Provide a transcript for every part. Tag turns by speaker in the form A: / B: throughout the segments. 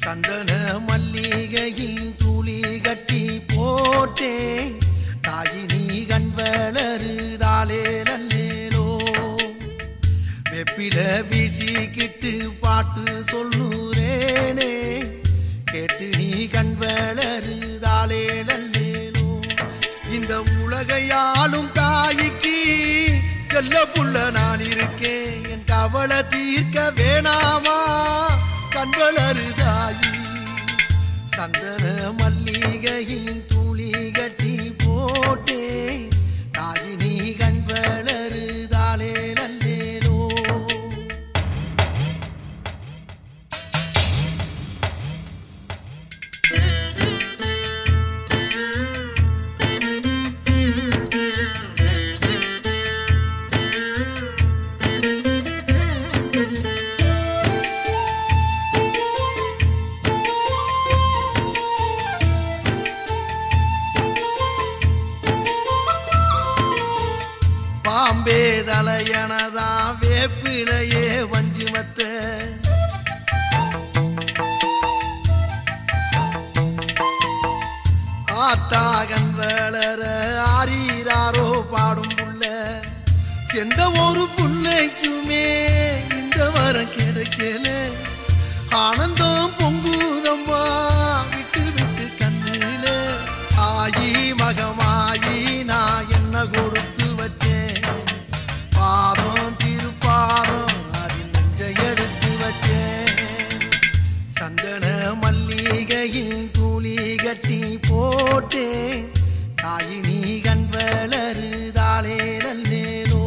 A: சந்தன மல்லிகையில் துளி கட்டி போட்டேன் தாயினி கண் வளருதாலே நல்லேலோ வெப்பில வீசிக்கிட்டு பாட்டு சொல்லுறேனே கேட்டு நீ கண் வளருதாலே நல்லேலோ இந்த உலகையாளும் தாய்க்கு செல்ல புள்ள நான் இருக்கேன் என் கவலை தீர்க்க வேணாமா கண் வளருதாயி சந்தன மல்லிகையில் துளி கட்டி போட்டே தாயினி கண் வளருதாலே நல்லேலோ பாம்பே தலையனதா வேப்பிலையே வஞ்சிமத்த ஆத்தாகன் வளர ஆரீராரோ பாடும் புள்ள எந்த ஒரு புள்ளைக்குமே இந்த வரம் கிடைக்கல ஆனந்தம் பொங்குதம்மா விட்டு விட்டு கண்ணில ஆயி மகமாயி நான் என்ன கொடுத்து வச்சேன் பாதம் திருப்பாதம் அதில் நெஞ்சை எடுத்து வச்சேன் சந்தன மல்லிகையில் துளி கட்டி போட்டேன் தாயினி கண் வளருதாலே நல்லேலோ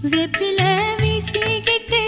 A: வெப்பில வீசிக்கிட்டு